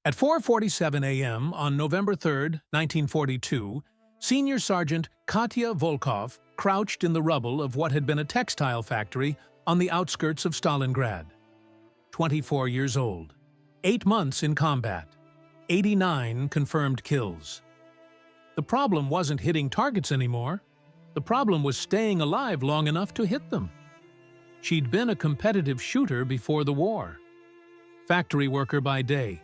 At 4:47 a.m. on November 3, 1942, Senior Sergeant Katya Volkov crouched in the rubble of what had been a textile factory on the outskirts of Stalingrad. 24 years old, 8 months in combat, 89 confirmed kills. The problem wasn't hitting targets anymore. The problem was staying alive long enough to hit them. She'd been a competitive shooter before the war. Factory worker by day,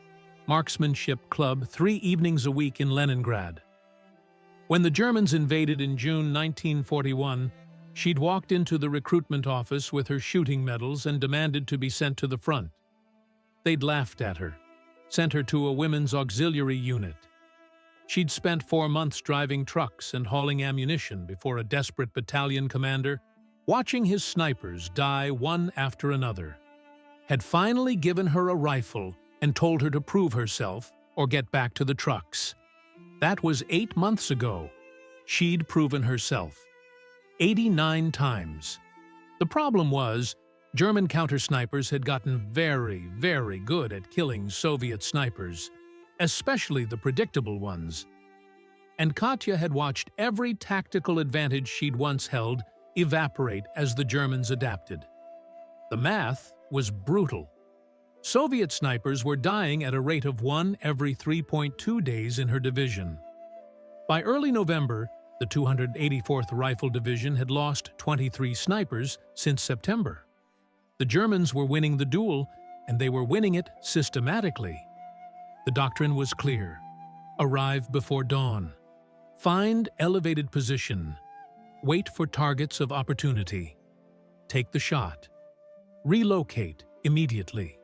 marksmanship club 3 evenings a week in Leningrad. When the Germans invaded in June 1941, she'd walked into the recruitment office with her shooting medals and demanded to be sent to the front. They'd laughed at her, sent her to a women's auxiliary unit. She'd spent 4 months driving trucks and hauling ammunition before a desperate battalion commander, watching his snipers die one after another, had finally given her a rifle and told her to prove herself or get back to the trucks. That was 8 months ago. She'd proven herself 89 times. The problem was, German counter-snipers had gotten very, very good at killing Soviet snipers, especially the predictable ones. And Katya had watched every tactical advantage she'd once held evaporate as the Germans adapted. The math was brutal. Soviet snipers were dying at a rate of 1 every 3.2 days in her division. By early November, the 284th Rifle Division had lost 23 snipers since September. The Germans were winning the duel, and they were winning it systematically. The doctrine was clear. Arrive before dawn. Find elevated position. Wait for targets of opportunity. Take the shot. Relocate immediately.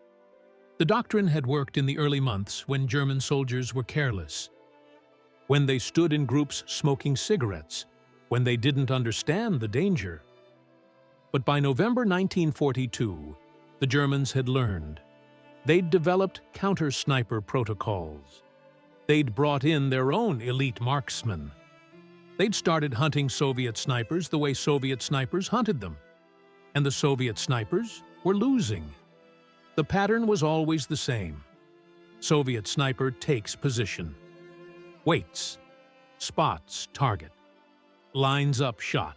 The doctrine had worked in the early months when German soldiers were careless, when they stood in groups smoking cigarettes, when they didn't understand the danger. But by November 1942, the Germans had learned. They'd developed counter-sniper protocols. They'd brought in their own elite marksmen. They'd started hunting Soviet snipers the way Soviet snipers hunted them. And the Soviet snipers were losing. The pattern was always the same. Soviet sniper takes position, waits, spots target, lines up shot.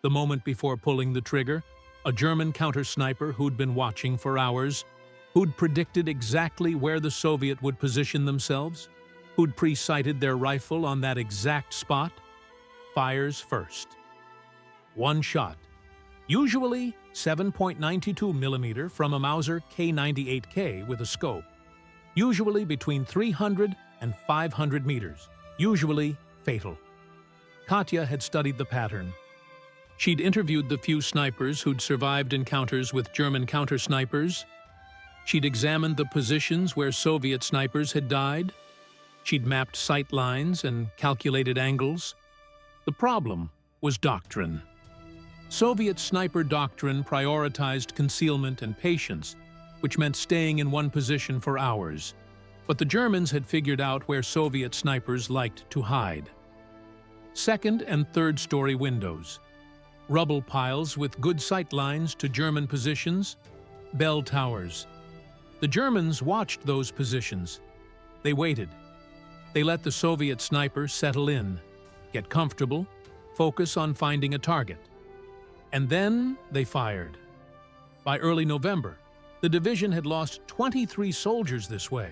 The moment before pulling the trigger, a German counter-sniper who'd been watching for hours, who'd predicted exactly where the Soviet would position themselves, who'd pre-sighted their rifle on that exact spot, fires first. One shot, usually 7.92 mm from a Mauser K98K with a scope, usually between 300 and 500 meters, usually fatal. Katya had studied the pattern. She'd interviewed the few snipers who'd survived encounters with German counter-snipers. She'd examined the positions where Soviet snipers had died. She'd mapped sight lines and calculated angles. The problem was doctrine. Soviet sniper doctrine prioritized concealment and patience, which meant staying in one position for hours. But the Germans had figured out where Soviet snipers liked to hide. Second- and third-story windows, rubble piles with good sight lines to German positions, bell towers. The Germans watched those positions. They waited. They let the Soviet sniper settle in, get comfortable, focus on finding a target. And then they fired. By early November, the division had lost 23 soldiers this way.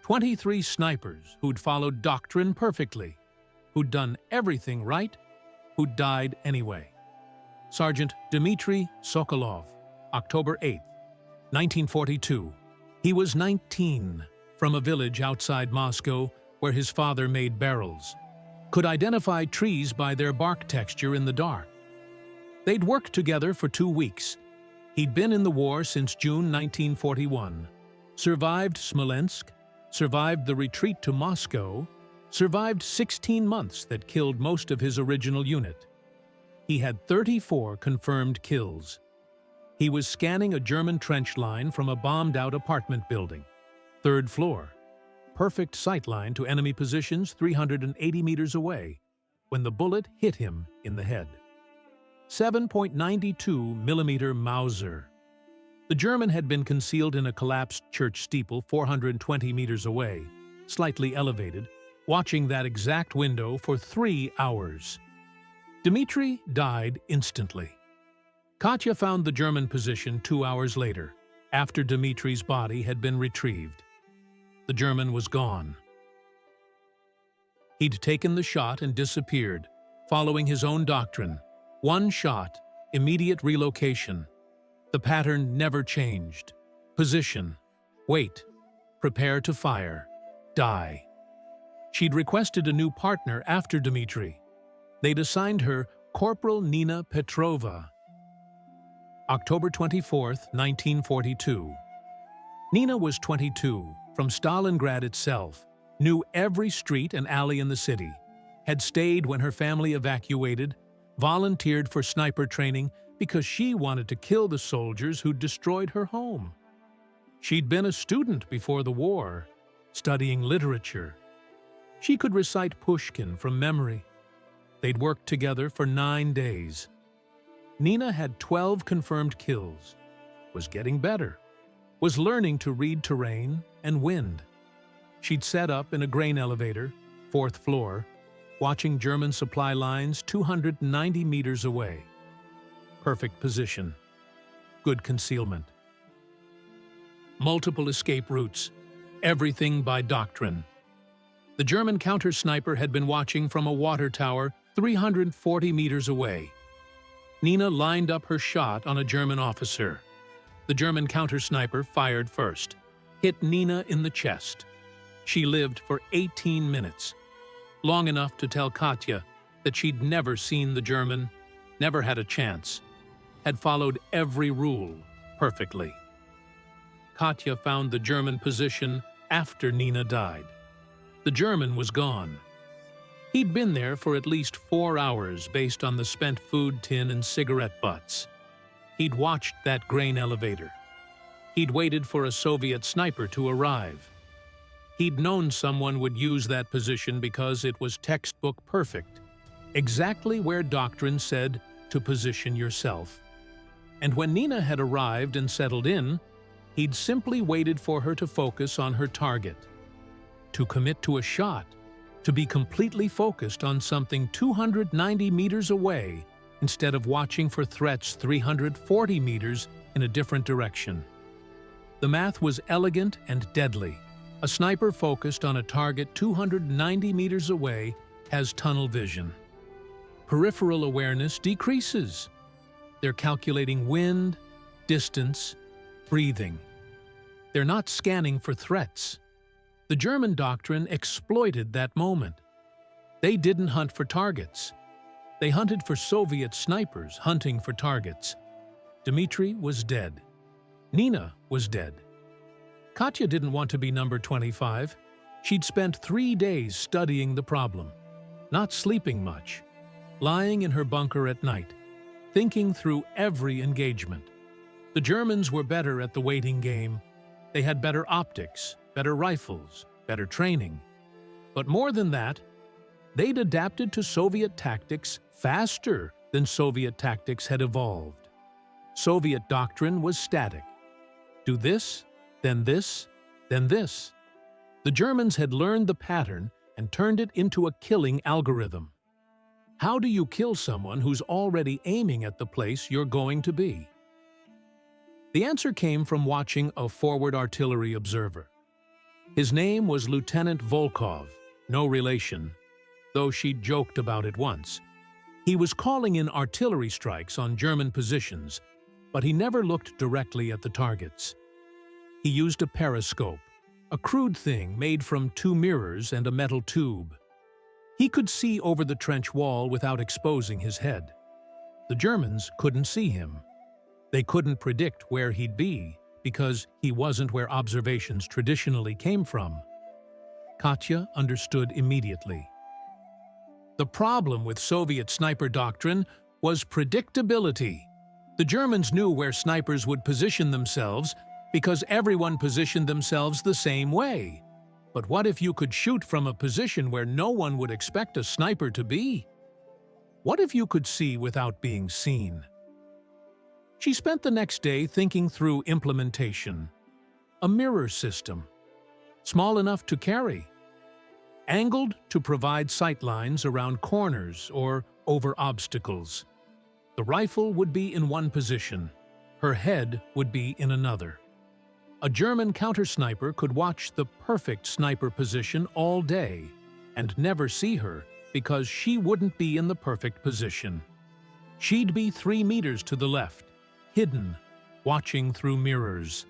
23 snipers who'd followed doctrine perfectly, who'd done everything right, who'd died anyway. Sergeant Dmitry Sokolov, October 8, 1942. He was 19, from a village outside Moscow where his father made barrels, could identify trees by their bark texture in the dark. They'd worked together for 2 weeks. He'd been in the war since June 1941, survived Smolensk, survived the retreat to Moscow, survived 16 months that killed most of his original unit. He had 34 confirmed kills. He was scanning a German trench line from a bombed-out apartment building. 3rd floor. Perfect sight line to enemy positions 380 meters away, when the bullet hit him in the head. 7.92 millimeter Mauser. The German had been concealed in a collapsed church steeple 420 meters away, slightly elevated, watching that exact window for 3 hours. Dmitri died instantly. Katya found the German position 2 hours later, after Dmitri's body had been retrieved. The German was gone. He'd taken the shot and disappeared, following his own doctrine. One shot, immediate relocation. The pattern never changed. Position, wait, prepare to fire, die. She'd requested a new partner after Dmitri. They'd assigned her Corporal Nina Petrova. October 24, 1942. Nina was 22, from Stalingrad itself, knew every street and alley in the city, had stayed when her family evacuated, volunteered for sniper training because she wanted to kill the soldiers who'd destroyed her home. She'd been a student before the war, studying literature. She could recite Pushkin from memory. They'd worked together for 9 days. Nina had 12 confirmed kills, was getting better, was learning to read terrain and wind. She'd set up in a grain elevator, 4th floor, watching German supply lines 290 meters away. Perfect position. Good concealment. Multiple escape routes. Everything by doctrine. The German counter-sniper had been watching from a water tower 340 meters away. Nina lined up her shot on a German officer. The German counter-sniper fired first, hit Nina in the chest. She lived for 18 minutes, long enough to tell Katya that she'd never seen the German, never had a chance, had followed every rule perfectly. Katya found the German position after Nina died. The German was gone. He'd been there for at least 4 hours based on the spent food tin and cigarette butts. He'd watched that grain elevator. He'd waited for a Soviet sniper to arrive. He'd known someone would use that position because it was textbook perfect, exactly where doctrine said to position yourself. And when Nina had arrived and settled in, he'd simply waited for her to focus on her target, to commit to a shot, to be completely focused on something 290 meters away instead of watching for threats 340 meters in a different direction. The math was elegant and deadly. A sniper focused on a target 290 meters away has tunnel vision. Peripheral awareness decreases. They're calculating wind, distance, breathing. They're not scanning for threats. The German doctrine exploited that moment. They didn't hunt for targets. They hunted for Soviet snipers hunting for targets. Dmitri was dead. Nina was dead. Katya didn't want to be number 25. She'd spent 3 days studying the problem, not sleeping much, lying in her bunker at night, thinking through every engagement. The Germans were better at the waiting game. They had better optics, better rifles, better training. But more than that, they'd adapted to Soviet tactics faster than Soviet tactics had evolved. Soviet doctrine was static. Do this, then this, then this. The Germans had learned the pattern and turned it into a killing algorithm. How do you kill someone who's already aiming at the place you're going to be? The answer came from watching a forward artillery observer. His name was Lieutenant Volkov, no relation, though she'd joked about it once. He was calling in artillery strikes on German positions, but he never looked directly at the targets. He used a periscope, a crude thing made from 2 mirrors and a metal tube. He could see over the trench wall without exposing his head. The Germans couldn't see him. They couldn't predict where he'd be because he wasn't where observations traditionally came from. Katya understood immediately. The problem with Soviet sniper doctrine was predictability. The Germans knew where snipers would position themselves because everyone positioned themselves the same way. But what if you could shoot from a position where no one would expect a sniper to be? What if you could see without being seen? She spent the next day thinking through implementation. A mirror system, small enough to carry, angled to provide sight lines around corners or over obstacles. The rifle would be in one position, her head would be in another. A German counter-sniper could watch the perfect sniper position all day and never see her because she wouldn't be in the perfect position. She'd be 3 meters to the left, hidden, watching through mirrors.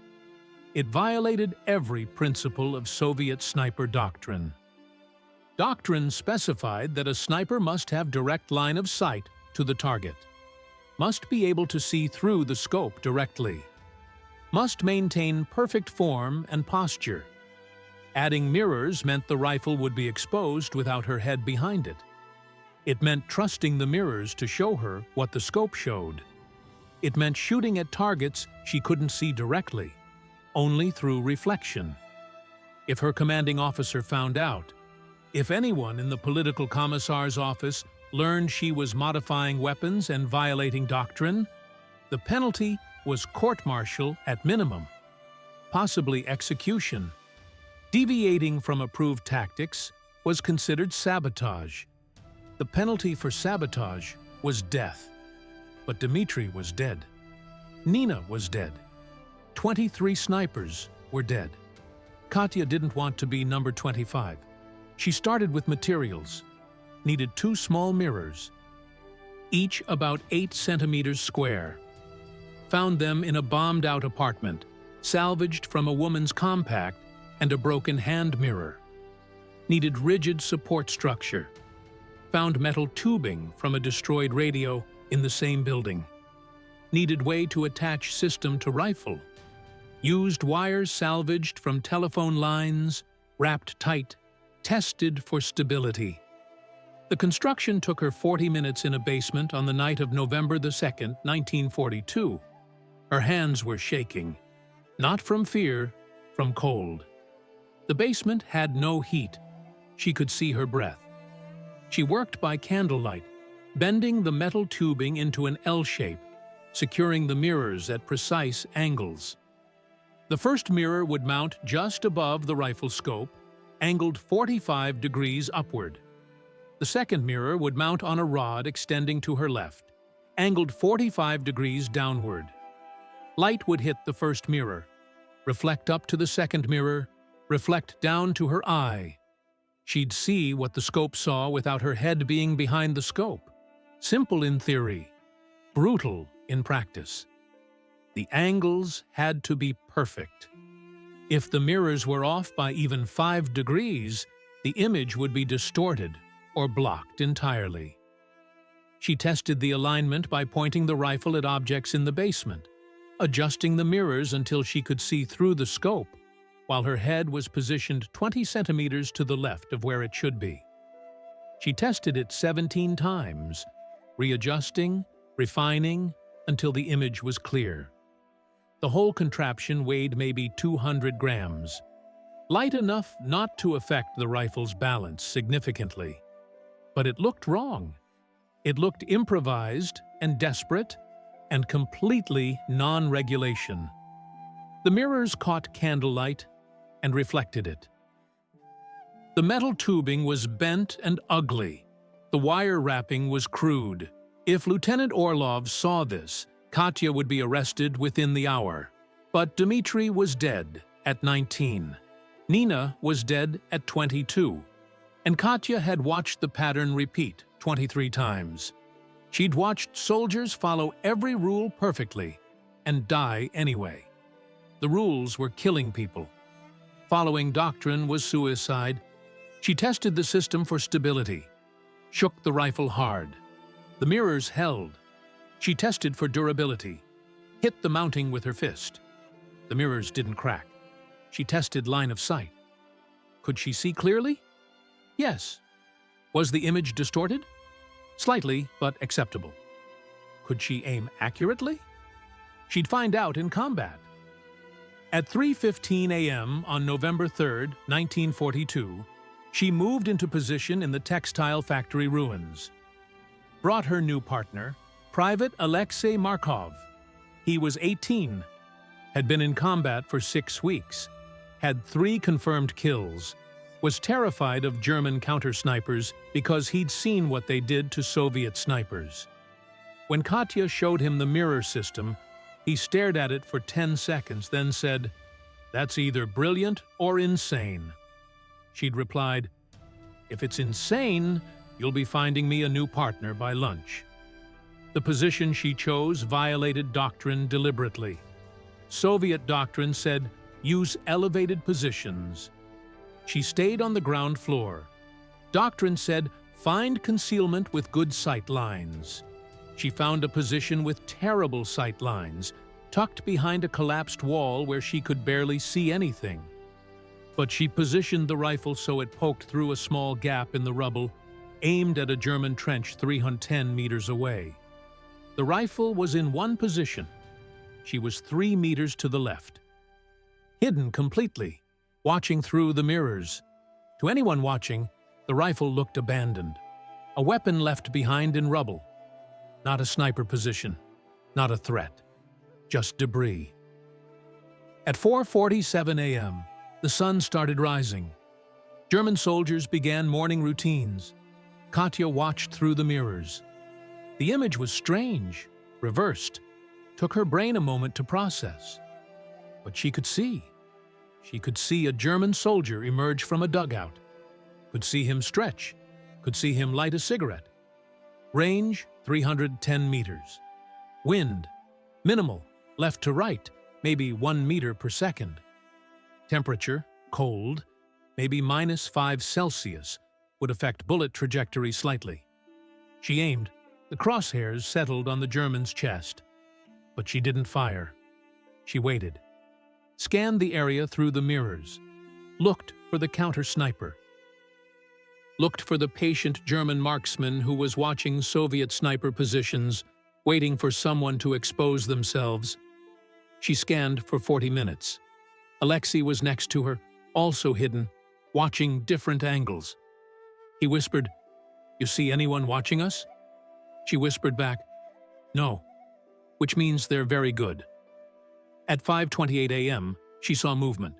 It violated every principle of Soviet sniper doctrine. Doctrine specified that a sniper must have direct line of sight to the target, must be able to see through the scope directly, must maintain perfect form and posture. Adding mirrors meant the rifle would be exposed without her head behind it. It meant trusting the mirrors to show her what the scope showed. It meant shooting at targets she couldn't see directly, only through reflection. If her commanding officer found out, if anyone in the political commissar's office learned she was modifying weapons and violating doctrine, the penalty was court-martial at minimum, possibly execution. Deviating from approved tactics was considered sabotage. The penalty for sabotage was death. But Dmitri was dead. Nina was dead. 23 snipers were dead. Katya didn't want to be number 25. She started with materials. Needed 2 small mirrors, each about 8 centimeters square. Found them in a bombed-out apartment, salvaged from a woman's compact and a broken hand mirror. Needed rigid support structure. Found metal tubing from a destroyed radio in the same building. Needed way to attach system to rifle. Used wires salvaged from telephone lines, wrapped tight, tested for stability. The construction took her 40 minutes in a basement on the night of November 2nd, 1942. Her hands were shaking, not from fear, from cold. The basement had no heat. She could see her breath. She worked by candlelight, bending the metal tubing into an L shape, securing the mirrors at precise angles. The first mirror would mount just above the rifle scope, angled 45 degrees upward. The second mirror would mount on a rod extending to her left, angled 45 degrees downward. Light would hit the first mirror, reflect up to the second mirror, reflect down to her eye. She'd see what the scope saw without her head being behind the scope. Simple in theory, brutal in practice. The angles had to be perfect. If the mirrors were off by even 5 degrees, the image would be distorted or blocked entirely. She tested the alignment by pointing the rifle at objects in the basement, adjusting the mirrors until she could see through the scope, while her head was positioned 20 centimeters to the left of where it should be. She tested it 17 times, readjusting, refining, until the image was clear. The whole contraption weighed maybe 200 grams, light enough not to affect the rifle's balance significantly. But it looked wrong. It looked improvised and desperate and completely non-regulation. The mirrors caught candlelight and reflected it. The metal tubing was bent and ugly. The wire wrapping was crude. If Lieutenant Orlov saw this, Katya would be arrested within the hour. But Dmitri was dead at 19. Nina was dead at 22. And Katya had watched the pattern repeat 23 times. She'd watched soldiers follow every rule perfectly and die anyway. The rules were killing people. Following doctrine was suicide. She tested the system for stability, shook the rifle hard. The mirrors held. She tested for durability, hit the mounting with her fist. The mirrors didn't crack. She tested line of sight. Could she see clearly? Yes. Was the image distorted? Slightly, but acceptable. Could she aim accurately? She'd find out in combat. At 3:15 a.m. on November 3rd, 1942, she moved into position in the textile factory ruins. Brought her new partner, Private Alexei Markov. He was 18, had been in combat for 6 weeks, had 3 confirmed kills, was terrified of German counter-snipers because he'd seen what they did to Soviet snipers. When Katya showed him the mirror system, he stared at it for 10 seconds, then said, "That's either brilliant or insane." She'd replied, "If it's insane, you'll be finding me a new partner by lunch." The position she chose violated doctrine deliberately. Soviet doctrine said, use elevated positions. She stayed on the ground floor. Doctrine said, find concealment with good sight lines. She found a position with terrible sight lines, tucked behind a collapsed wall where she could barely see anything. But she positioned the rifle so it poked through a small gap in the rubble, aimed at a German trench 310 meters away. The rifle was in one position. She was 3 meters to the left. Hidden completely, watching through the mirrors. To anyone watching, the rifle looked abandoned. A weapon left behind in rubble. Not a sniper position, not a threat, just debris. At 4:47 a.m., the sun started rising. German soldiers began morning routines. Katya watched through the mirrors. The image was strange, reversed. Took her brain a moment to process. But she could see. She could see a German soldier emerge from a dugout. Could see him stretch. Could see him light a cigarette. Range, 310 meters. Wind, minimal, left to right, maybe 1 meter per second. Temperature, cold, maybe -5 Celsius, would affect bullet trajectory slightly. She aimed. The crosshairs settled on the German's chest. But she didn't fire. She waited. Scanned the area through the mirrors. Looked for the counter-sniper. Looked for the patient German marksman who was watching Soviet sniper positions, waiting for someone to expose themselves. She scanned for 40 minutes. Alexei was next to her, also hidden, watching different angles. He whispered, "You see anyone watching us?" She whispered back, "No," which means they're very good. At 5:28 a.m., she saw movement.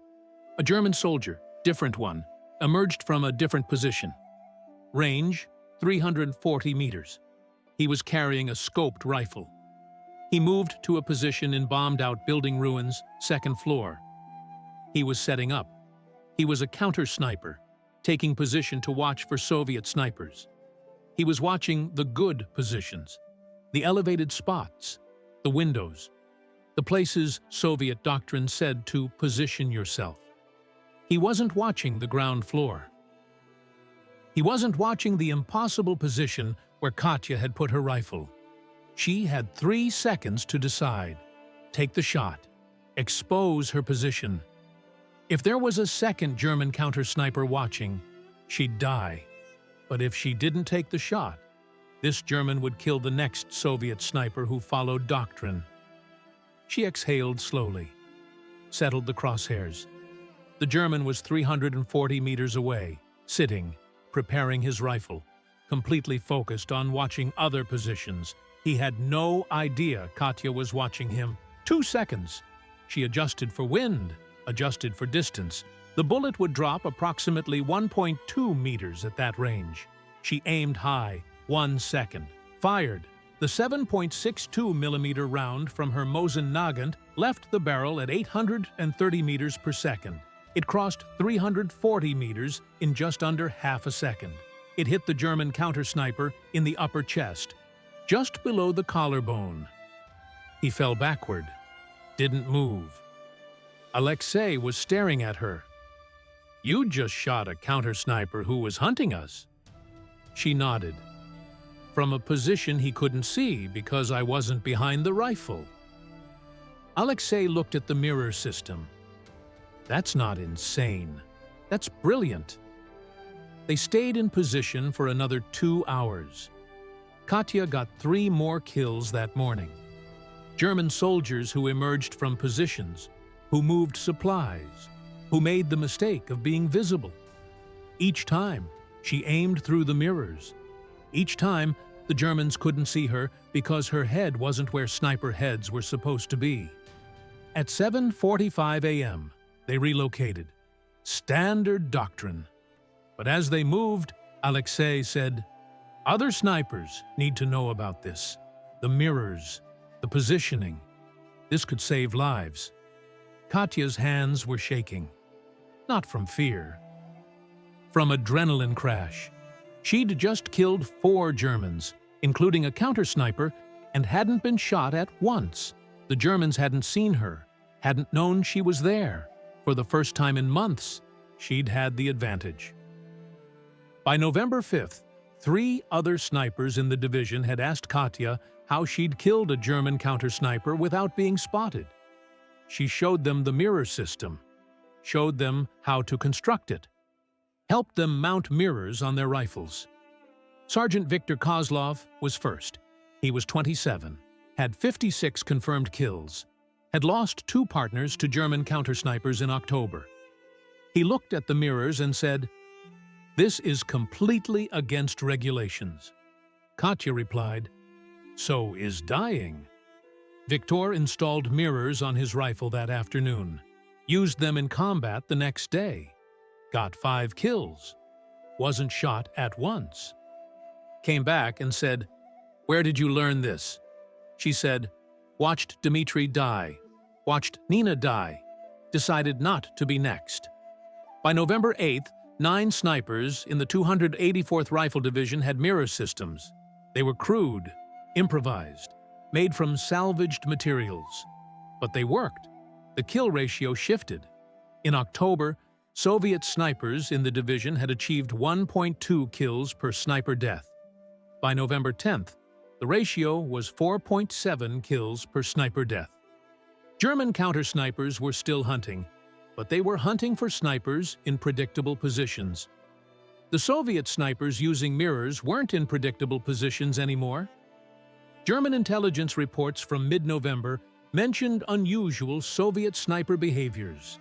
A German soldier, different one, emerged from a different position. Range, 340 meters. He was carrying a scoped rifle. He moved to a position in bombed-out building ruins, 2nd floor. He was setting up. He was a counter-sniper, taking position to watch for Soviet snipers. He was watching the good positions, the elevated spots, the windows, the places Soviet doctrine said to position yourself. He wasn't watching the ground floor. He wasn't watching the impossible position where Katya had put her rifle. She had 3 seconds to decide. Take the shot. Expose her position. If there was a second German counter-sniper watching, she'd die. But if she didn't take the shot, this German would kill the next Soviet sniper who followed doctrine. She exhaled slowly, settled the crosshairs. The German was 340 meters away, sitting, preparing his rifle, completely focused on watching other positions. He had no idea Katya was watching him. 2 seconds. She adjusted for wind, adjusted for distance. The bullet would drop approximately 1.2 meters at that range. She aimed high. 1 second. Fired. The 7.62 millimeter round from her Mosin Nagant left the barrel at 830 meters per second. It crossed 340 meters in just under half a second. It hit the German counter-sniper in the upper chest, just below the collarbone. He fell backward, didn't move. Alexei was staring at her. "You just shot a counter-sniper who was hunting us." She nodded. "From a position he couldn't see because I wasn't behind the rifle." Alexei looked at the mirror system. "That's not insane. That's brilliant." They stayed in position for another 2 hours. Katya got 3 more kills that morning. German soldiers who emerged from positions, who moved supplies, who made the mistake of being visible. Each time, she aimed through the mirrors. Each time, The Germans couldn't see her because her head wasn't where sniper heads were supposed to be. At 7:45 a.m., they relocated. Standard doctrine. But as they moved, Alexei said, "Other snipers need to know about this. The mirrors, the positioning. This could save lives." Katya's hands were shaking. Not from fear. From adrenaline crash. She'd just killed 4 Germans, including a counter-sniper, and hadn't been shot at once. The Germans hadn't seen her, hadn't known she was there. For the first time in months, she'd had the advantage. By November 5th, 3 other snipers in the division had asked Katya how she'd killed a German counter-sniper without being spotted. She showed them the mirror system, showed them how to construct it, helped them mount mirrors on their rifles. Sergeant Viktor Kozlov was first. He was 27, had 56 confirmed kills, had lost 2 partners to German counter-snipers in October. He looked at the mirrors and said, "This is completely against regulations." Katya replied, "So is dying." Viktor installed mirrors on his rifle that afternoon, used them in combat the next day, got 5 kills, wasn't shot at once. Came back and said, "Where did you learn this?" She said, "Watched Dmitri die, watched Nina die, decided not to be next." By November 8th, 9 snipers in the 284th Rifle Division had mirror systems. They were crude, improvised, made from salvaged materials. But they worked. The kill ratio shifted. In October, Soviet snipers in the division had achieved 1.2 kills per sniper death. By November 10th, the ratio was 4.7 kills per sniper death. German counter-snipers were still hunting, but they were hunting for snipers in predictable positions. The Soviet snipers using mirrors weren't in predictable positions anymore. German intelligence reports from mid-November mentioned unusual Soviet sniper behaviors.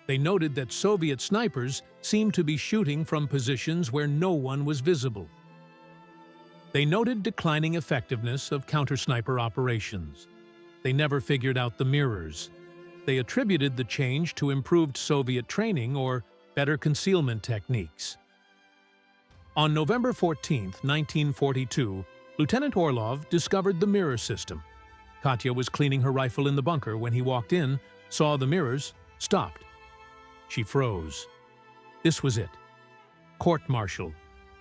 They noted that Soviet snipers seemed to be shooting from positions where no one was visible. They noted declining effectiveness of counter-sniper operations. They never figured out the mirrors. They attributed the change to improved Soviet training or better concealment techniques. On November 14, 1942, Lieutenant Orlov discovered the mirror system. Katya was cleaning her rifle in the bunker when he walked in, saw the mirrors, stopped. She froze. This was it. Court-martial.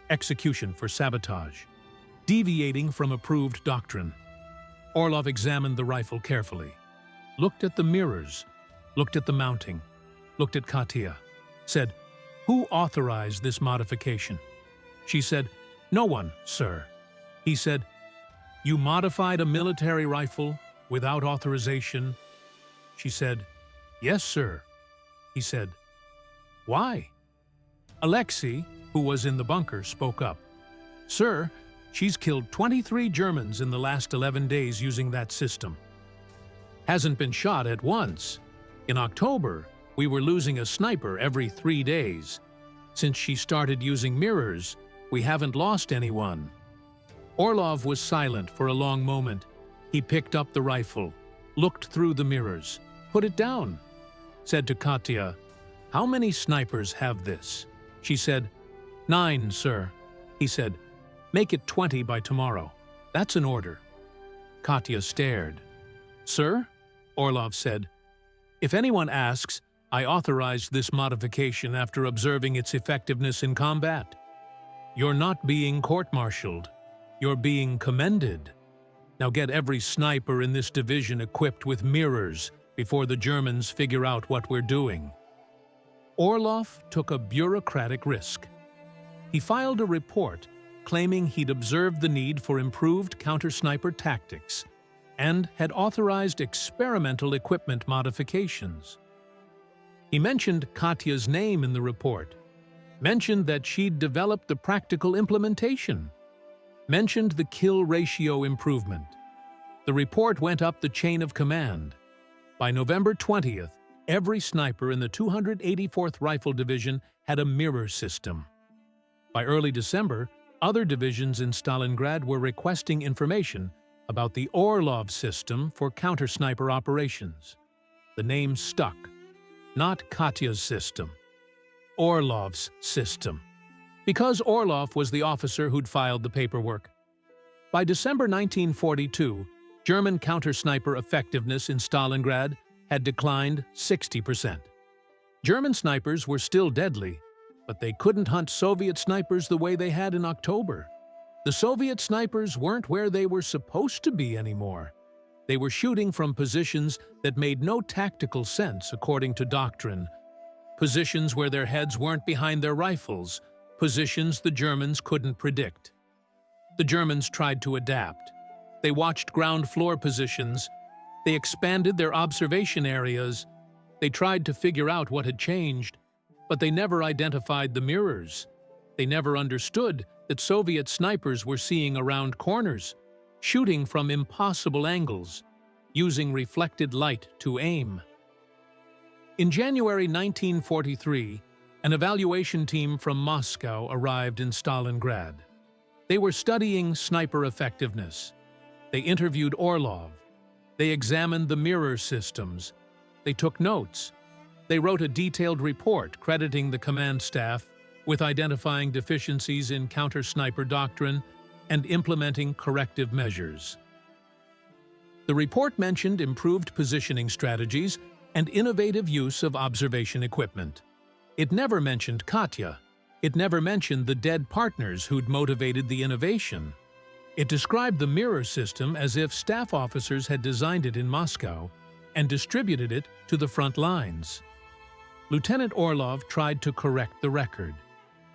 Execution for sabotage. Deviating from approved doctrine. Orlov examined the rifle carefully. Looked at the mirrors. Looked at the mounting. Looked at Katya. Said, "Who authorized this modification?" She said, "No one, sir." He said, "You modified a military rifle without authorization?" She said, "Yes, sir." He said, "Why?" Alexei, who was in the bunker, spoke up. "Sir, she's killed 23 Germans in the last 11 days using that system. Hasn't been shot at once. In October, we were losing a sniper every 3 days. Since she started using mirrors, we haven't lost anyone." Orlov was silent for a long moment. He picked up the rifle, looked through the mirrors, put it down, said to Katya, "How many snipers have this?" She said, "9, sir." He said, "Make it 20 by tomorrow. That's an order." Katya stared. "Sir?" Orlov said, "If anyone asks, I authorized this modification after observing its effectiveness in combat. You're not being court-martialed. You're being commended. Now get every sniper in this division equipped with mirrors before the Germans figure out what we're doing." Orlov took a bureaucratic risk. He filed a report claiming he'd observed the need for improved counter-sniper tactics and had authorized experimental equipment modifications. He mentioned Katya's name in the report, mentioned that she'd developed the practical implementation, mentioned the kill ratio improvement. The report went up the chain of command. By November 20th, every sniper in the 284th Rifle Division had a mirror system. By early December, other divisions in Stalingrad were requesting information about the Orlov system for counter-sniper operations. The name stuck. Not Katya's system. Orlov's system. Because Orlov was the officer who'd filed the paperwork. By December 1942, German counter-sniper effectiveness in Stalingrad had declined 60%. German snipers were still deadly, but they couldn't hunt Soviet snipers the way they had in October. The Soviet snipers weren't where they were supposed to be anymore. They were shooting from positions that made no tactical sense according to doctrine. Positions where their heads weren't behind their rifles. Positions the Germans couldn't predict. The Germans tried to adapt. They watched ground floor positions. They expanded their observation areas. They tried to figure out what had changed, but they never identified the mirrors. They never understood that Soviet snipers were seeing around corners, shooting from impossible angles, using reflected light to aim. In January 1943, an evaluation team from Moscow arrived in Stalingrad. They were studying sniper effectiveness. They interviewed Orlov. They examined the mirror systems. They took notes. They wrote a detailed report crediting the command staff with identifying deficiencies in counter-sniper doctrine and implementing corrective measures. The report mentioned improved positioning strategies and innovative use of observation equipment. It never mentioned Katya. It never mentioned the dead partners who'd motivated the innovation. It described the mirror system as if staff officers had designed it in Moscow and distributed it to the front lines. Lieutenant Orlov tried to correct the record.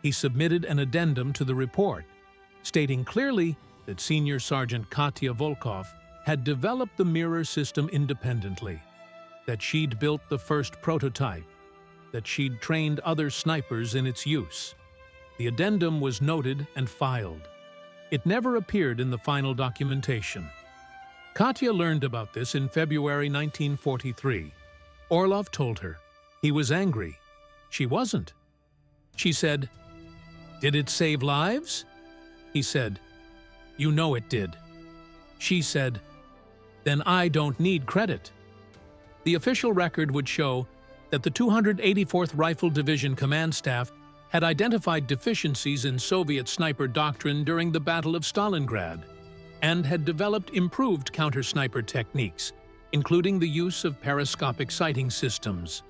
He submitted an addendum to the report, stating clearly that Senior Sergeant Katya Volkov had developed the mirror system independently, that she'd built the first prototype, that she'd trained other snipers in its use. The addendum was noted and filed. It never appeared in the final documentation. Katya learned about this in February 1943. Orlov told her. He was angry. She wasn't. She said, "Did it save lives?" He said, "You know it did." She said, "Then I don't need credit." The official record would show that the 284th Rifle Division command staff had identified deficiencies in Soviet sniper doctrine during the Battle of Stalingrad and had developed improved counter-sniper techniques, including the use of periscopic sighting systems.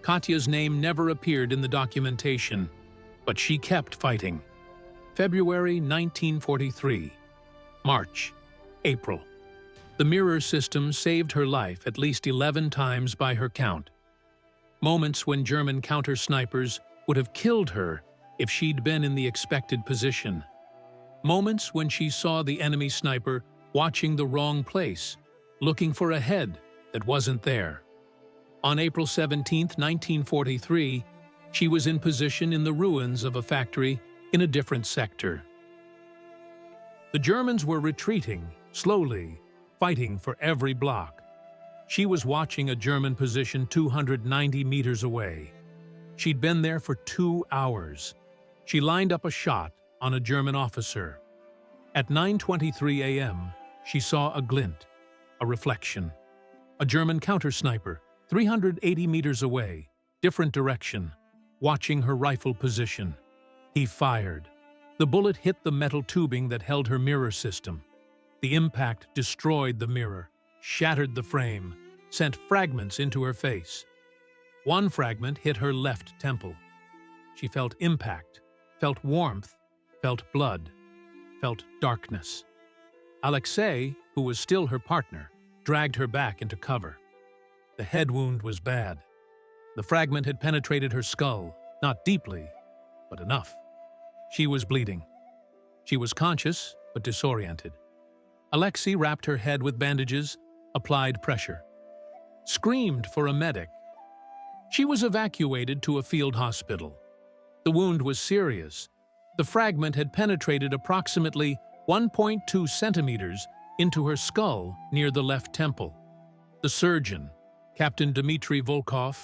Katya's name never appeared in the documentation, but she kept fighting. February 1943. March. April. The mirror system saved her life at least 11 times by her count. Moments when German counter-snipers would have killed her if she'd been in the expected position. Moments when she saw the enemy sniper watching the wrong place, looking for a head that wasn't there. On April 17, 1943, she was in position in the ruins of a factory in a different sector. The Germans were retreating, slowly, fighting for every block. She was watching a German position 290 meters away. She'd been there for 2 hours. She lined up a shot on a German officer. At 9:23 a.m., she saw a glint, a reflection. A German counter-sniper, 380 meters away, different direction, watching her rifle position. He fired. The bullet hit the metal tubing that held her mirror system. The impact destroyed the mirror, shattered the frame, sent fragments into her face. One fragment hit her left temple. She felt impact, felt warmth, felt blood, felt darkness. Alexei, who was still her partner, dragged her back into cover. The head wound was bad. The fragment had penetrated her skull, not deeply, but enough. She was bleeding. She was conscious, but disoriented. Alexei wrapped her head with bandages, applied pressure. Screamed for a medic. She was evacuated to a field hospital. The wound was serious. The fragment had penetrated approximately 1.2 centimeters into her skull near the left temple. The surgeon, Captain Dmitry Volkov,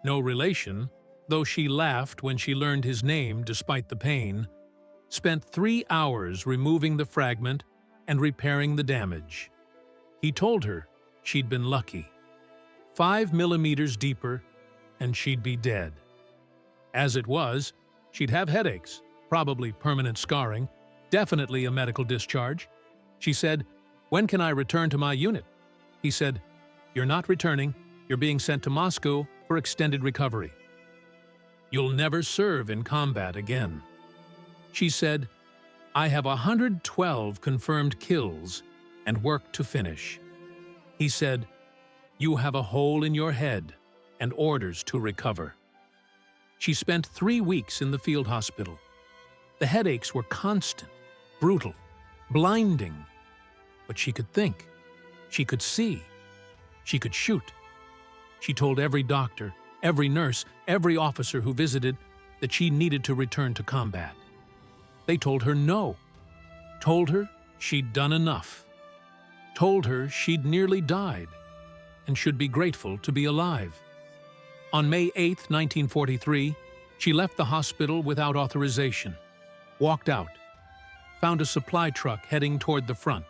no relation, though she laughed when she learned his name despite the pain, spent 3 hours removing the fragment and repairing the damage. He told her she'd been lucky. 5 millimeters deeper, and she'd be dead. As it was, she'd have headaches, probably permanent scarring, definitely a medical discharge. She said, "When can I return to my unit?" He said, "You're not returning. You're being sent to Moscow for extended recovery. You'll never serve in combat again." She said, "I have 112 confirmed kills and work to finish." He said, "You have a hole in your head and orders to recover." She spent 3 weeks in the field hospital. The headaches were constant, brutal, blinding. But she could think. She could see. She could shoot. She told every doctor, every nurse, every officer who visited that she needed to return to combat. They told her no. Told her she'd done enough. Told her she'd nearly died and should be grateful to be alive. On May 8, 1943, she left the hospital without authorization, walked out, found a supply truck heading toward the front,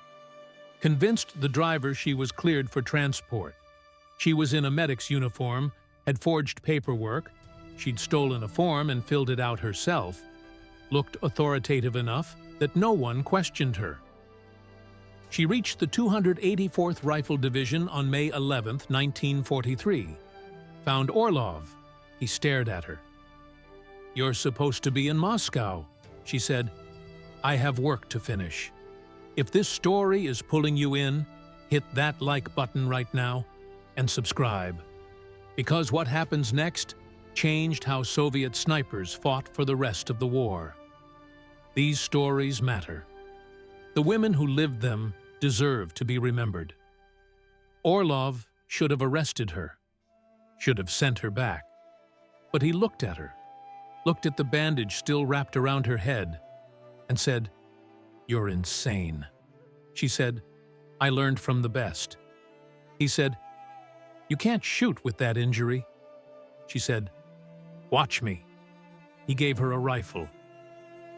convinced the driver she was cleared for transport. She was in a medic's uniform, had forged paperwork, she'd stolen a form and filled it out herself, looked authoritative enough that no one questioned her. She reached the 284th Rifle Division on May 11, 1943. Found Orlov. He stared at her. "You're supposed to be in Moscow," she said. "I have work to finish. If this story is pulling you in, hit that like button right now and subscribe. Because what happens next changed how Soviet snipers fought for the rest of the war. These stories matter. The women who lived them deserve to be remembered. Orlov should have arrested her, should have sent her back. But he looked at her, looked at the bandage still wrapped around her head, and said, "You're insane." She said, "I learned from the best." He said, "You can't shoot with that injury." She said, "Watch me." He gave her a rifle.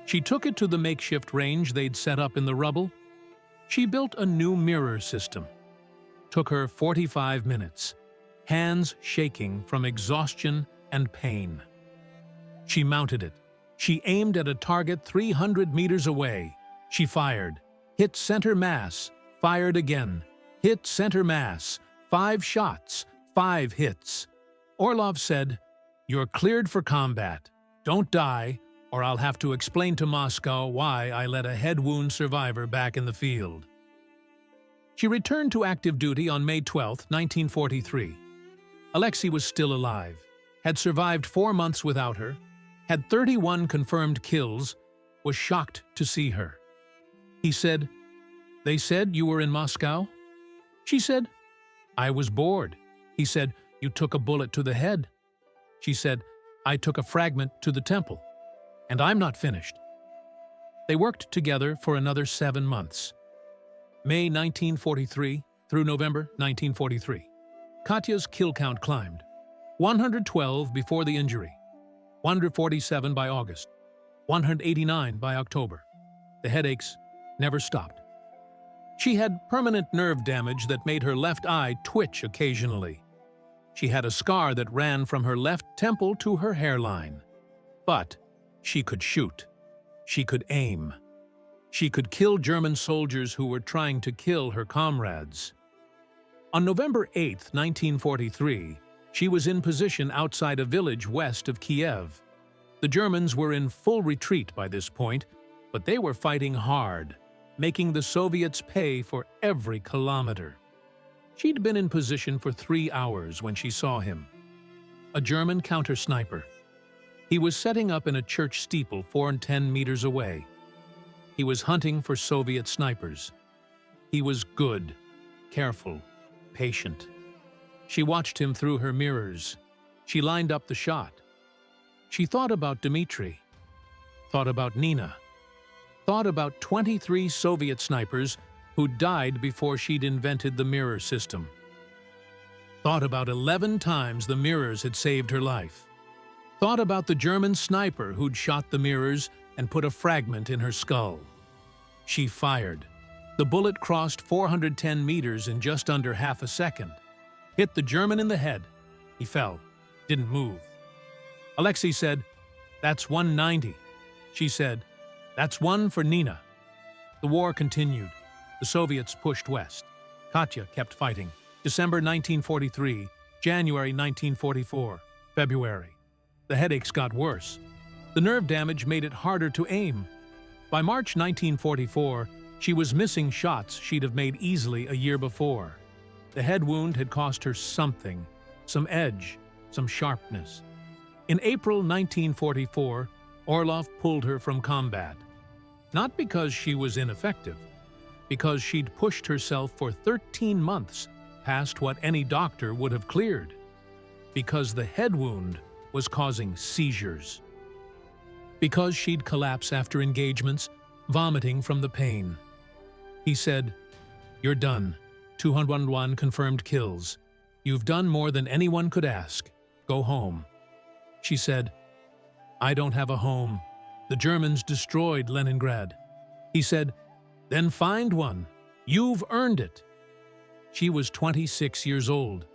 She took it to the makeshift range they'd set up in the rubble. She built a new mirror system. Took her 45 minutes, hands shaking from exhaustion and pain. She mounted it. She aimed at a target 300 meters away. She fired, hit center mass, fired again, hit center mass, 5 shots, 5 hits. Orlov said, "You're cleared for combat. Don't die, or I'll have to explain to Moscow why I let a head wound survivor back in the field." She returned to active duty on May 12, 1943. Alexei was still alive, had survived 4 months without her, had 31 confirmed kills, was shocked to see her. He said, "They said you were in Moscow?" She said, "I was bored." He said, "You took a bullet to the head." She said, "I took a fragment to the temple, and I'm not finished." They worked together for another 7 months. May 1943 through November 1943. Katya's kill count climbed. 112 before the injury, 147 by August, 189 by October. The headaches never stopped. She had permanent nerve damage that made her left eye twitch occasionally. She had a scar that ran from her left temple to her hairline. But she could shoot. She could aim. She could kill German soldiers who were trying to kill her comrades. On November 8, 1943, she was in position outside a village west of Kiev. The Germans were in full retreat by this point, but they were fighting hard, making the Soviets pay for every kilometer. She'd been in position for 3 hours when she saw him. A German counter-sniper. He was setting up in a church steeple 4 and 10 meters away. He was hunting for Soviet snipers. He was good, careful, patient. She watched him through her mirrors. She lined up the shot. She thought about Dmitri, thought about Nina, thought about 23 Soviet snipers who died before she'd invented the mirror system. Thought about 11 times the mirrors had saved her life. Thought about the German sniper who'd shot the mirrors and put a fragment in her skull. She fired. The bullet crossed 410 meters in just under half a second. Hit the German in the head. He fell. Didn't move. Alexei said, "That's 190. She said, "That's one for Nina." The war continued. The Soviets pushed west. Katya kept fighting. December 1943, January 1944, February. The headaches got worse. The nerve damage made it harder to aim. By March 1944, she was missing shots she'd have made easily a year before. The head wound had cost her something, some edge, some sharpness. In April 1944, Orlov pulled her from combat. Not because she was ineffective, because she'd pushed herself for 13 months past what any doctor would have cleared. Because the head wound was causing seizures. Because she'd collapse after engagements, vomiting from the pain. He said, "You're done. 201 confirmed kills. You've done more than anyone could ask. Go home." She said, "I don't have a home. The Germans destroyed Leningrad." He said, "Then find one. You've earned it." She was 26 years old.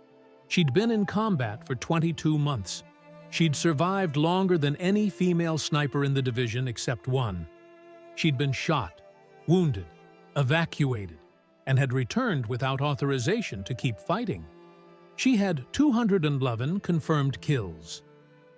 She'd been in combat for 22 months. She'd survived longer than any female sniper in the division except one. She'd been shot, wounded, evacuated, and had returned without authorization to keep fighting. She had 211 confirmed kills.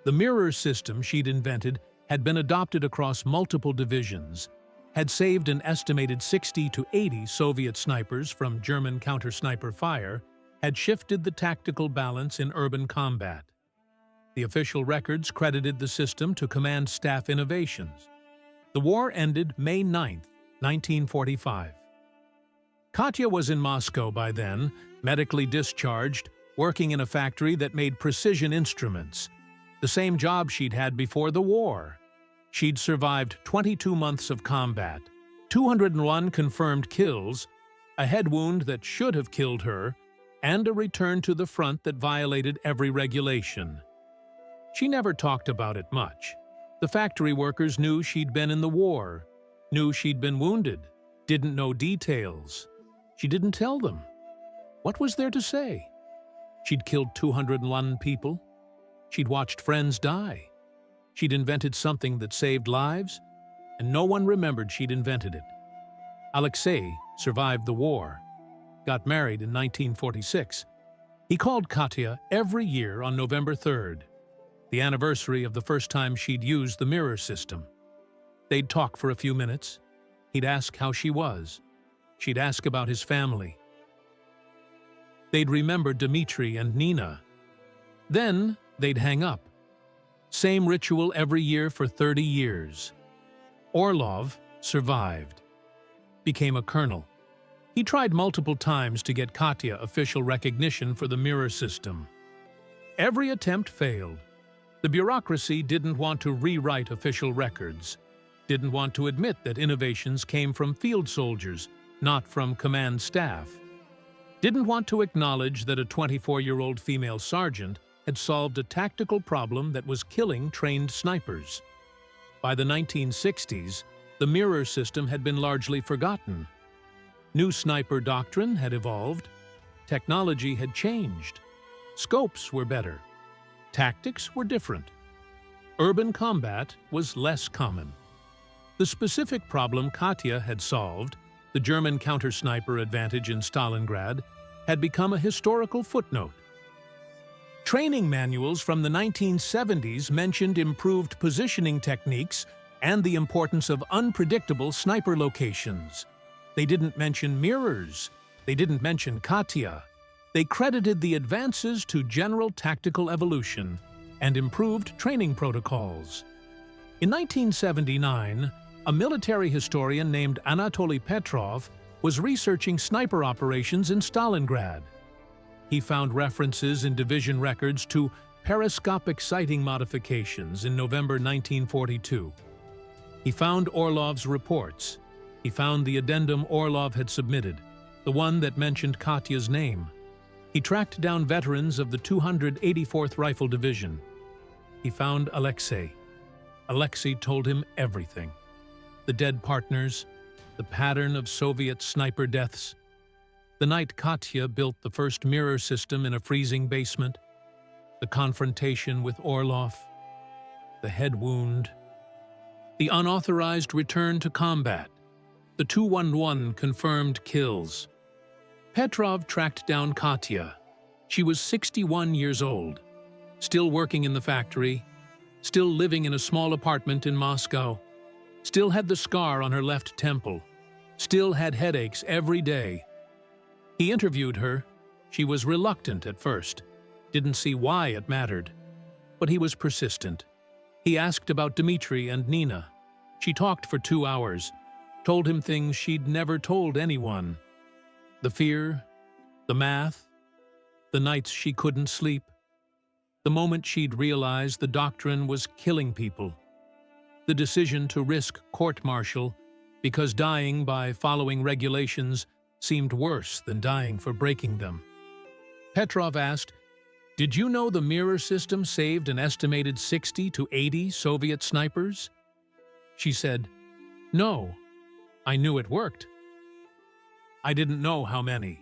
The mirror system she'd invented had been adopted across multiple divisions, had saved an estimated 60 to 80 Soviet snipers from German counter-sniper fire, had shifted the tactical balance in urban combat. The official records credited the system to command staff innovations. The war ended May 9, 1945. Katya was in Moscow by then, medically discharged, working in a factory that made precision instruments, the same job she'd had before the war. She'd survived 22 months of combat, 201 confirmed kills, a head wound that should have killed her, and a return to the front that violated every regulation. She never talked about it much. The factory workers knew she'd been in the war, knew she'd been wounded, didn't know details. She didn't tell them. What was there to say? She'd killed 201 people. She'd watched friends die. She'd invented something that saved lives, and no one remembered she'd invented it. Alexei survived the war, got married in 1946. He called Katya every year on November 3rd, the anniversary of the first time she'd used the mirror system. They'd talk for a few minutes. He'd ask how she was. She'd ask about his family. They'd remember Dmitri and Nina. Then they'd hang up. Same ritual every year for 30 years. Orlov survived. Became a colonel. He tried multiple times to get Katya official recognition for the mirror system. Every attempt failed. The bureaucracy didn't want to rewrite official records, didn't want to admit that innovations came from field soldiers, not from command staff, didn't want to acknowledge that a 24-year-old female sergeant had solved a tactical problem that was killing trained snipers. By the 1960s, the mirror system had been largely forgotten. New sniper doctrine had evolved. Technology had changed. Scopes were better. Tactics were different. Urban combat was less common. The specific problem Katya had solved, the German counter-sniper advantage in Stalingrad, had become a historical footnote. Training manuals from the 1970s mentioned improved positioning techniques and the importance of unpredictable sniper locations. They didn't mention mirrors. They didn't mention Katya. They credited the advances to general tactical evolution and improved training protocols. In 1979, a military historian named Anatoly Petrov was researching sniper operations in Stalingrad. He found references in division records to periscopic sighting modifications in November 1942. He found Orlov's reports. He found the addendum Orlov had submitted, the one that mentioned Katya's name. He tracked down veterans of the 284th Rifle Division. He found Alexei. Alexei told him everything. The dead partners, the pattern of Soviet sniper deaths, the night Katya built the first mirror system in a freezing basement, the confrontation with Orlov, the head wound, the unauthorized return to combat, the 211 confirmed kills. Petrov tracked down Katya. She was 61 years old, still working in the factory, still living in a small apartment in Moscow, still had the scar on her left temple, still had headaches every day. He interviewed her. She was reluctant at first, didn't see why it mattered, but he was persistent. He asked about Dmitri and Nina. She talked for 2 hours, told him things she'd never told anyone. The fear, the math, the nights she couldn't sleep, the moment she'd realized the doctrine was killing people, the decision to risk court-martial because dying by following regulations seemed worse than dying for breaking them. Petrov asked, "Did you know the mirror system saved an estimated 60 to 80 Soviet snipers?" She said, "No, I knew it worked. I didn't know how many."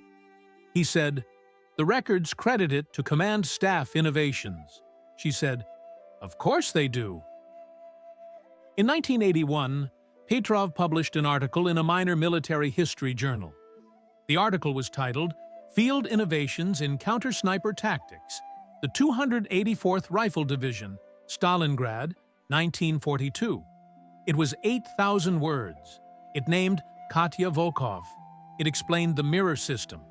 He said, "The records credit it to Command Staff Innovations." She said, "Of course they do." In 1981, Petrov published an article in a minor military history journal. The article was titled, "Field Innovations in Counter-Sniper Tactics, the 284th Rifle Division, Stalingrad, 1942. It was 8,000 words. It named Katya Volkov. It explained the mirror system.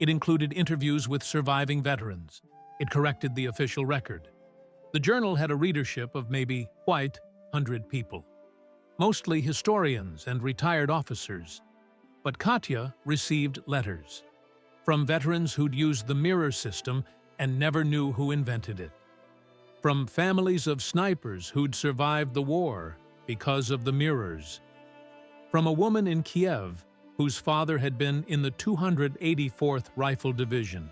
It included interviews with surviving veterans. It corrected the official record. The journal had a readership of maybe 100 people, mostly historians and retired officers. But Katya received letters from veterans who'd used the mirror system and never knew who invented it, from families of snipers who'd survived the war because of the mirrors, from a woman in Kiev whose father had been in the 284th Rifle Division,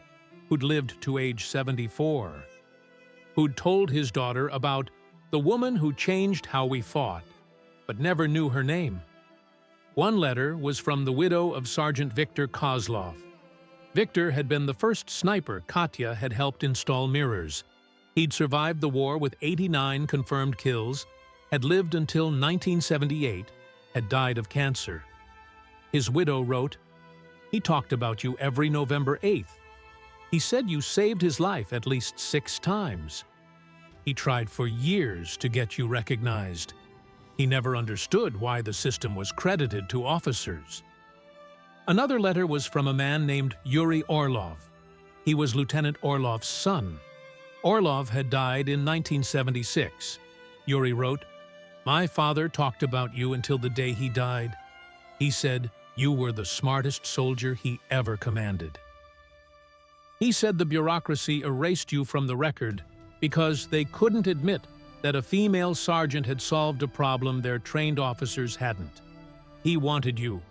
who'd lived to age 74, who'd told his daughter about the woman who changed how we fought, but never knew her name. One letter was from the widow of Sergeant Viktor Kozlov. Viktor had been the first sniper Katya had helped install mirrors. He'd survived the war with 89 confirmed kills, had lived until 1978, had died of cancer. His widow wrote, "He talked about you every November 8th. He said you saved his life at least 6 times. He tried for years to get you recognized. He never understood why the system was credited to officers." Another letter was from a man named Yuri Orlov. He was Lieutenant Orlov's son. Orlov had died in 1976. Yuri wrote, "My father talked about you until the day he died. He said you were the smartest soldier he ever commanded. He said the bureaucracy erased you from the record because they couldn't admit that a female sergeant had solved a problem their trained officers hadn't. He wanted you